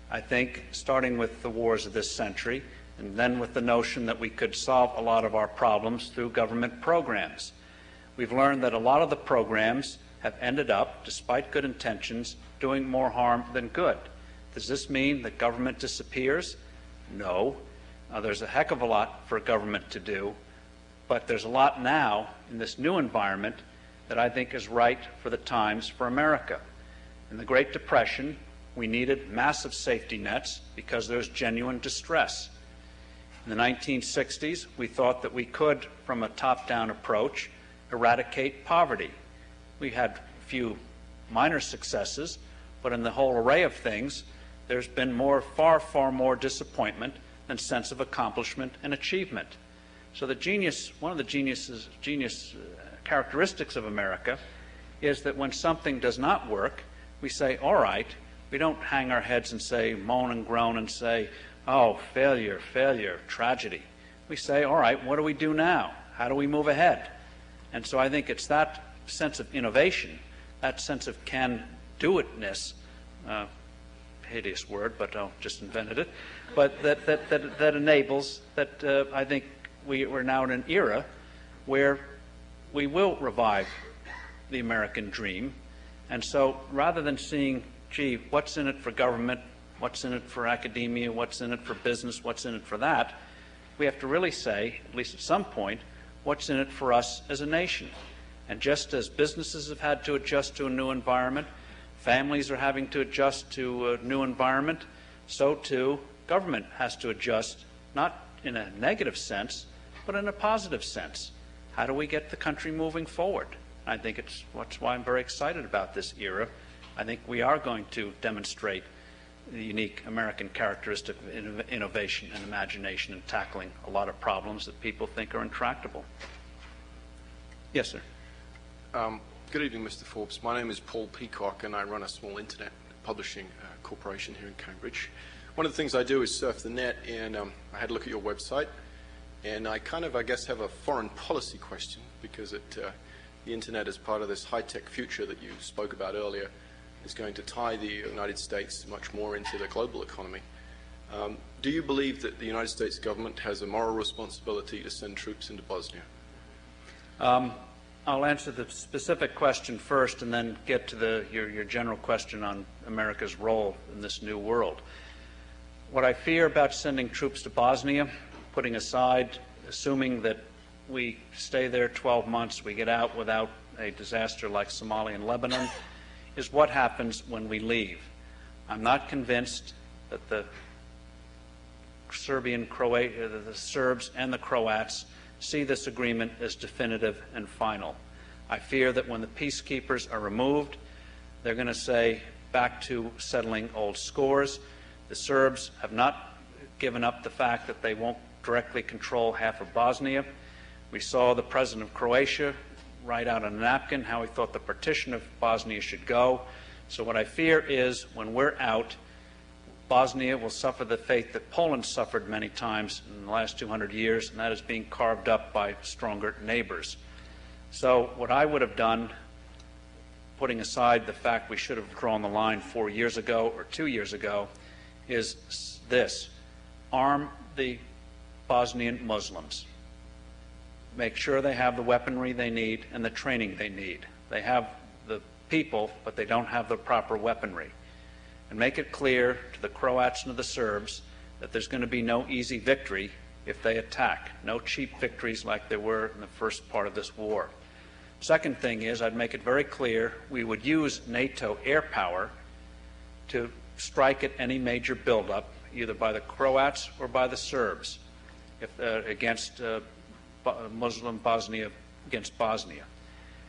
I think, starting with the wars of this century, and then with the notion that we could solve a lot of our problems through government programs. We've learned that a lot of the programs have ended up, despite good intentions, doing more harm than good. Does this mean that government disappears? No. There's a heck of a lot for government to do, but there's a lot now in this new environment that I think is right for the times for America. In the Great Depression, we needed massive safety nets because there was genuine distress. In the 1960s, we thought that we could, from a top-down approach, eradicate poverty. We had a few minor successes, but in the whole array of things, there's been far, far more disappointment than sense of accomplishment and achievement. So one of the genius characteristics of America is that when something does not work, we say, all right. We don't hang our heads and say, moan and groan and say, oh, failure, failure, tragedy. We say, all right, what do we do now? How do we move ahead? And so I think it's that sense of innovation, that sense of can-do-itness, hideous word, but I just invented it, but that enables that I think we're now in an era where we will revive the American dream. And so rather than seeing, gee, what's in it for government, what's in it for academia, what's in it for business, what's in it for that, we have to really say, at least at some point, what's in it for us as a nation. And just as businesses have had to adjust to a new environment, families are having to adjust to a new environment, so too government has to adjust, not in a negative sense, but in a positive sense. How do we get the country moving forward? I think that's why I'm very excited about this era. I think we are going to demonstrate the unique American characteristic of innovation and imagination in tackling a lot of problems that people think are intractable. Yes, sir. Good evening, Mr. Forbes. My name is Paul Peacock, and I run a small internet publishing corporation here in Cambridge. One of the things I do is surf the net, and I had a look at your website, and I guess, have a foreign policy question, because the internet, as part of this high-tech future that you spoke about earlier, is going to tie the United States much more into the global economy. Do you believe that the United States government has a moral responsibility to send troops into Bosnia? I'll answer the specific question first and then get to your general question on America's role in this new world. What I fear about sending troops to Bosnia, putting aside, assuming that we stay there 12 months, we get out without a disaster like Somalia and Lebanon, is what happens when we leave. I'm not convinced that the Serbs and the Croats see this agreement as definitive and final. I fear that when the peacekeepers are removed, they're going to say back to settling old scores. The Serbs have not given up the fact that they won't directly control half of Bosnia. We saw the president of Croatia write out on a napkin how he thought the partition of Bosnia should go. So what I fear is when we're out, Bosnia will suffer the fate that Poland suffered many times in the last 200 years, and that is being carved up by stronger neighbors. So what I would have done, putting aside the fact we should have drawn the line 4 years ago or 2 years ago, is this: arm the Bosnian Muslims. Make sure they have the weaponry they need and the training they need. They have the people, but they don't have the proper weaponry. And make it clear to the Croats and to the Serbs that there's going to be no easy victory if they attack. No cheap victories like there were in the first part of this war. Second thing is, I'd make it very clear we would use NATO air power to strike at any major buildup, either by the Croats or by the Serbs, against Muslim Bosnia, against Bosnia.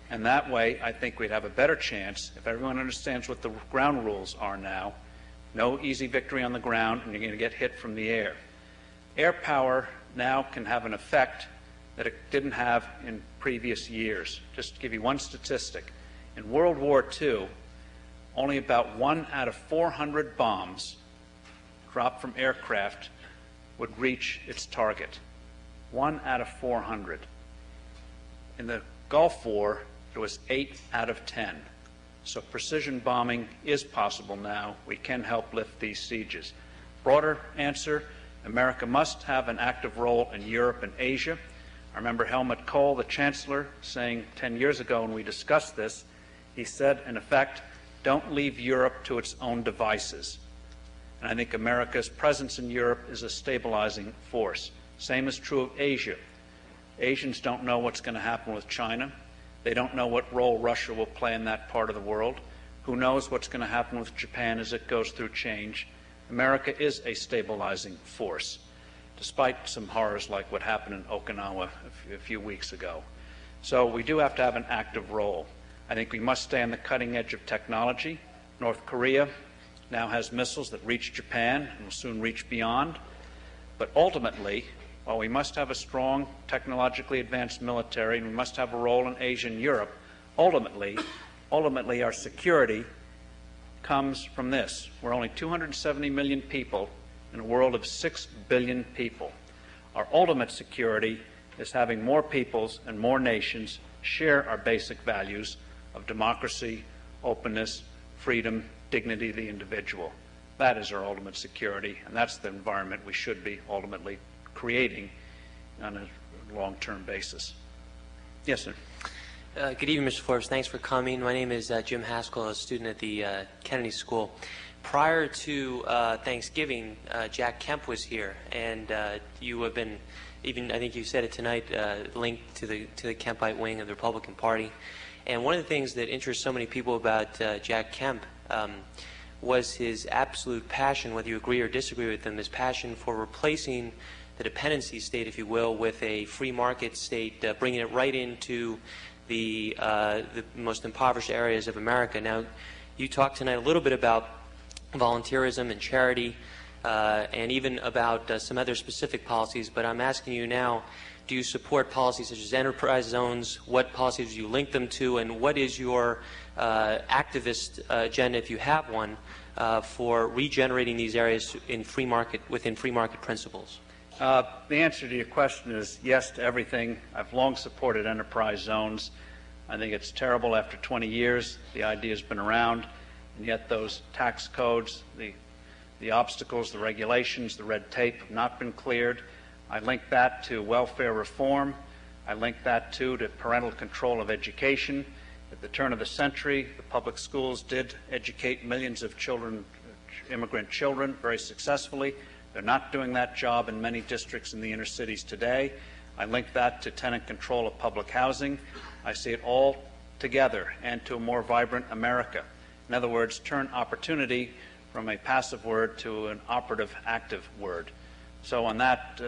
And that way, I think we'd have a better chance if everyone understands what the ground rules are now. No easy victory on the ground, and you're going to get hit from the air. Air power now can have an effect that it didn't have in previous years. Just to give you one statistic, in World War II, only about 1 out of 400 bombs dropped from aircraft would reach its target. 1 out of 400. In the Gulf War, it was 8 out of 10. So precision bombing is possible now. We can help lift these sieges. Broader answer, America must have an active role in Europe and Asia. I remember Helmut Kohl, the Chancellor, saying 10 years ago when we discussed this, he said, in effect, don't leave Europe to its own devices. And I think America's presence in Europe is a stabilizing force. Same is true of Asia. Asians don't know what's going to happen with China. They don't know what role Russia will play in that part of the world. Who knows what's going to happen with Japan as it goes through change? America is a stabilizing force, despite some horrors like what happened in Okinawa a few weeks ago. So we do have to have an active role. I think we must stay on the cutting edge of technology. North Korea now has missiles that reach Japan and will soon reach beyond. But ultimately, while we must have a strong, technologically advanced military and we must have a role in Asia and Europe, ultimately our security comes from this. We're only 270 million people in a world of 6 billion people. Our ultimate security is having more peoples and more nations share our basic values of democracy, openness, freedom, dignity of the individual. That is our ultimate security, and that's the environment we should be ultimately creating on a long-term basis. Yes, sir. Good evening, Mr. Forbes. Thanks for coming. My name is Jim Haskell, a student at the Kennedy School. Prior to Thanksgiving, Jack Kemp was here, and you have been, even I think you said it tonight, linked to the Kempite wing of the Republican Party. And one of the things that interests so many people about Jack Kemp was his absolute passion, whether you agree or disagree with him, his passion for replacing the dependency state, if you will, with a free market state, bringing it right into the most impoverished areas of America. Now, you talked tonight a little bit about volunteerism and charity, and even about some other specific policies, but I'm asking you now, do you support policies such as enterprise zones? What policies do you link them to, and what is your activist agenda, if you have one, for regenerating these areas in within free market principles? The answer to your question is yes to everything. I've long supported enterprise zones. I think it's terrible after 20 years. The idea has been around, and yet those tax codes, the obstacles, the regulations, the red tape have not been cleared. I link that to welfare reform. I link that to parental control of education. At the turn of the century, the public schools did educate millions of children, immigrant children, very successfully. They're not doing that job in many districts in the inner cities today. I link that to tenant control of public housing. I see it all together, and to a more vibrant America. In other words, turn opportunity from a passive word to an operative, active word. So on that,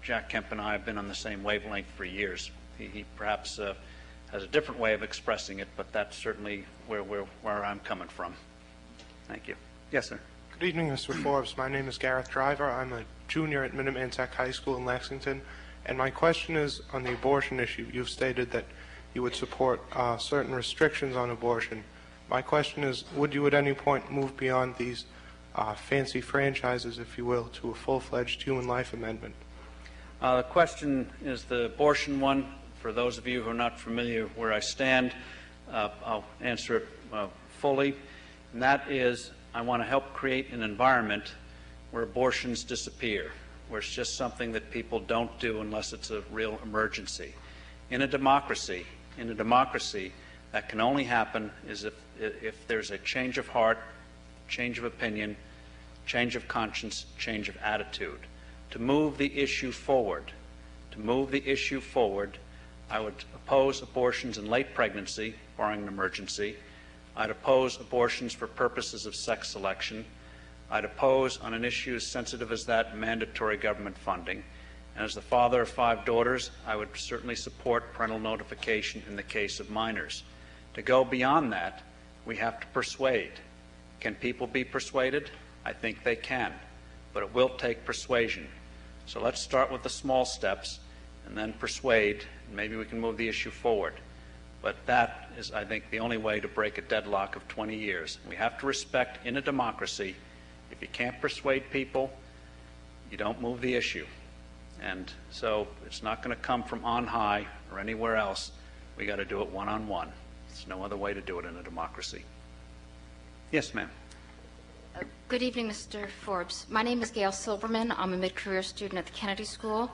Jack Kemp and I have been on the same wavelength for years. He perhaps has a different way of expressing it, but that's certainly where I'm coming from. Thank you. Yes, sir. Good evening, Mr. Forbes. My name is Gareth Driver. I'm a junior at Minuteman Tech High School in Lexington, and my question is on the abortion issue. You've stated that you would support certain restrictions on abortion. My question is, would you at any point move beyond these fancy franchises, if you will, to a full-fledged human life amendment? The question is the abortion one. For those of you who are not familiar where I stand, I'll answer it fully, and that is I want to help create an environment where abortions disappear, where it's just something that people don't do unless it's a real emergency. In a democracy, that can only happen is if there's a change of heart, change of opinion, change of conscience, change of attitude. To move the issue forward, I would oppose abortions in late pregnancy, barring an emergency. I'd oppose abortions for purposes of sex selection. I'd oppose, on an issue as sensitive as that, mandatory government funding. And as the father of 5 daughters, I would certainly support parental notification in the case of minors. To go beyond that, we have to persuade. Can people be persuaded? I think they can, but it will take persuasion. So let's start with the small steps and then persuade, and maybe we can move the issue forward. But that is, I think, the only way to break a deadlock of 20 years. We have to respect, in a democracy, if you can't persuade people, you don't move the issue. And so it's not going to come from on high or anywhere else. We got to do it one-on-one. There's no other way to do it in a democracy. Yes, ma'am. Good evening, Mr. Forbes. My name is Gail Silverman. I'm a mid-career student at the Kennedy School.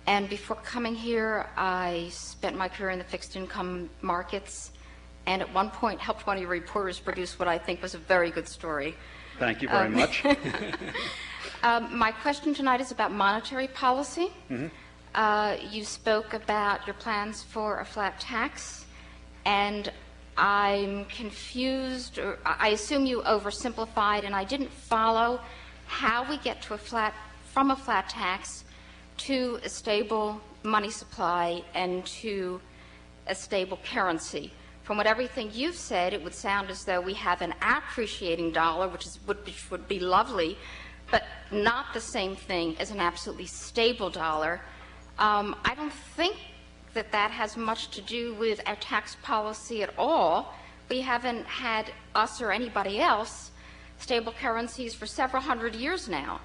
And before coming here, I spent my career in the fixed income markets, and at one point helped one of your reporters produce what I think was a very good story. Thank you very much. My question tonight is about monetary policy. You spoke about your plans for a flat tax, and I'm confused, or I assume you oversimplified, and I didn't follow how we get to from a flat tax to a stable money supply and to a stable currency. From what everything you've said, it would sound as though we have an appreciating dollar, which would be lovely, but not the same thing as an absolutely stable dollar. I don't think that that has much to do with our tax policy at all. We haven't had, us or anybody else, stable currencies for several hundred years now.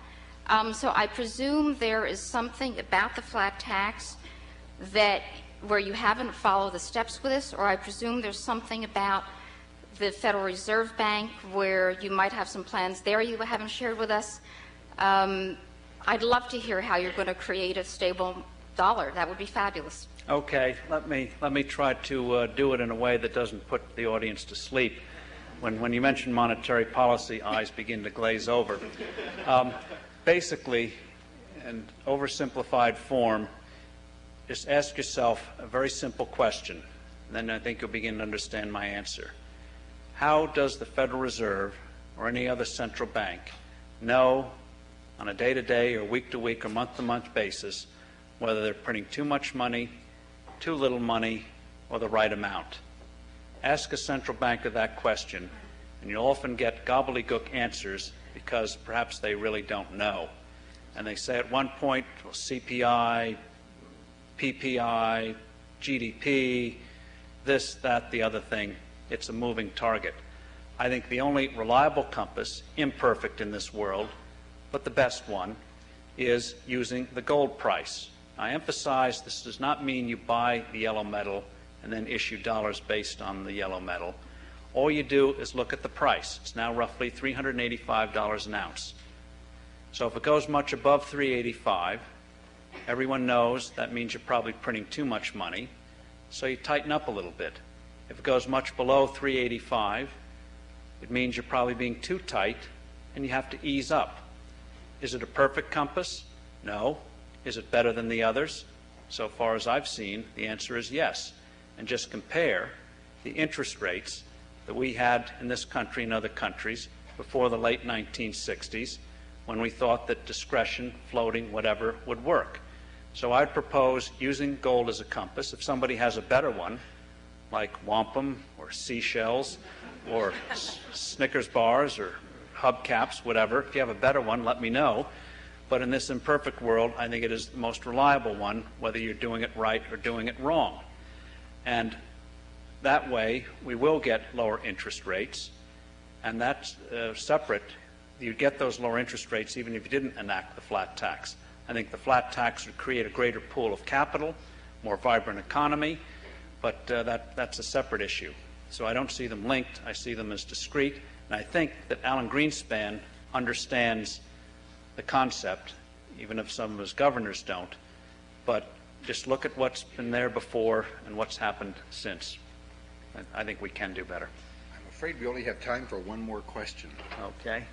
So I presume there is something about the flat tax that where you haven't followed the steps with this, or I presume there's something about the Federal Reserve Bank where you might have some plans there you haven't shared with us. I'd love to hear how you're going to create a stable dollar. That would be fabulous. Okay, let me try to do it in a way that doesn't put the audience to sleep. When you mention monetary policy, eyes begin to glaze over. Basically, in oversimplified form, just ask yourself a very simple question, and then I think you'll begin to understand my answer. How does the Federal Reserve or any other central bank know on a day-to-day or week-to-week or month-to-month basis whether they're printing too much money, too little money, or the right amount? Ask a central banker that question, and you'll often get gobbledygook answers because perhaps they really don't know. And they say at one point, well, CPI, PPI, GDP, this, that, the other thing. It's a moving target. I think the only reliable compass, imperfect in this world, but the best one, is using the gold price. I emphasize this does not mean you buy the yellow metal and then issue dollars based on the yellow metal. All you do is look at the price. It's now roughly $385 an ounce. So if it goes much above $385, everyone knows that means you're probably printing too much money, so you tighten up a little bit. If it goes much below $385, it means you're probably being too tight and you have to ease up. Is it a perfect compass? No. Is it better than the others? So far as I've seen, the answer is yes. And just compare the interest rates that we had in this country and other countries before the late 1960s, when we thought that discretion, floating, whatever, would work. So I'd propose using gold as a compass. If somebody has a better one, like wampum or seashells or Snickers bars or hubcaps, whatever, if you have a better one, let me know. But in this imperfect world, I think it is the most reliable one, whether you're doing it right or doing it wrong. And that way, we will get lower interest rates, and that's separate. You'd get those lower interest rates even if you didn't enact the flat tax. I think the flat tax would create a greater pool of capital, more vibrant economy, but that's a separate issue. So I don't see them linked. I see them as discrete. And I think that Alan Greenspan understands the concept, even if some of his governors don't. But just look at what's been there before and what's happened since. I think we can do better. I'm afraid we only have time for one more question. Okay.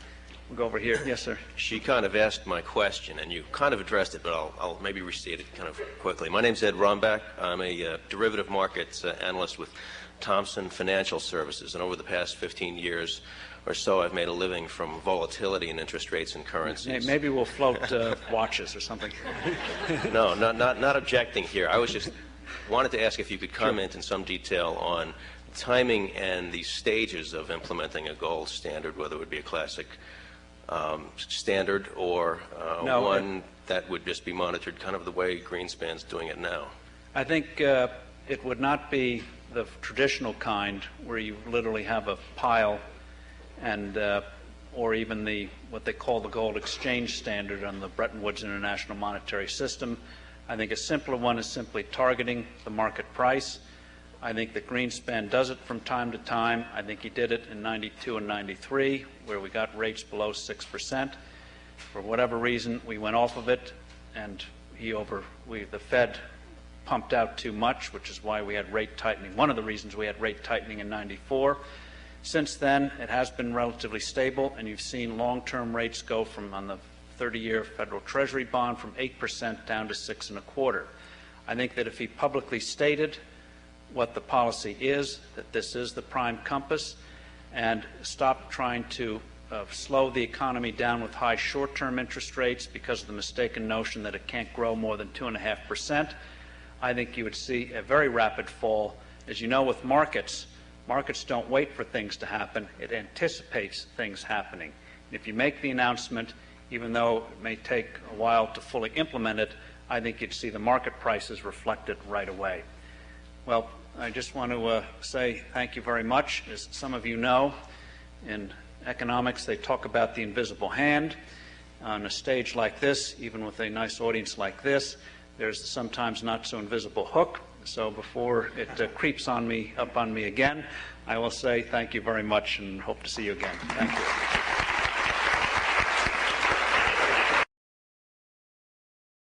We'll go over here. Yes, sir. She kind of asked my question, and you kind of addressed it, but I'll maybe restate it kind of quickly. My name's Ed Rombach. I'm a derivative markets analyst with Thomson Financial Services, and over the past 15 years or so, I've made a living from volatility in interest rates and currencies. Maybe we'll float watches or something. No, not objecting here. I was just wanted to ask if you could comment in some detail on timing and the stages of implementing a gold standard, whether it would be a classic standard or one that would just be monitored kind of the way Greenspan's doing it now. I think it would not be the traditional kind where you literally have a pile and or even what they call the gold exchange standard on the Bretton Woods International Monetary System. I think a simpler one is simply targeting the market price. I think that Greenspan does it from time to time. I think he did it in 92 and 93, where we got rates below 6%. For whatever reason, we went off of it, and the Fed pumped out too much, which is why we had rate tightening. One of the reasons we had rate tightening in 94. Since then, it has been relatively stable, and you've seen long-term rates go from, on the 30-year Federal Treasury bond, from 8% down to 6.25%. I think that if he publicly stated what the policy is, that this is the prime compass, and stop trying to slow the economy down with high short-term interest rates because of the mistaken notion that it can't grow more than 2.5%, I think you would see a very rapid fall. As you know, with markets, Markets don't wait for things to happen. It anticipates things happening. If you make the announcement, even though it may take a while to fully implement it, I think you'd see the market prices reflected right away. Well, I just want to say thank you very much. As some of you know, in economics they talk about the invisible hand. On a stage like this, even with a nice audience like this, there's sometimes not so invisible hook. So before it creeps up on me again, I will say thank you very much and hope to see you again. Thank you.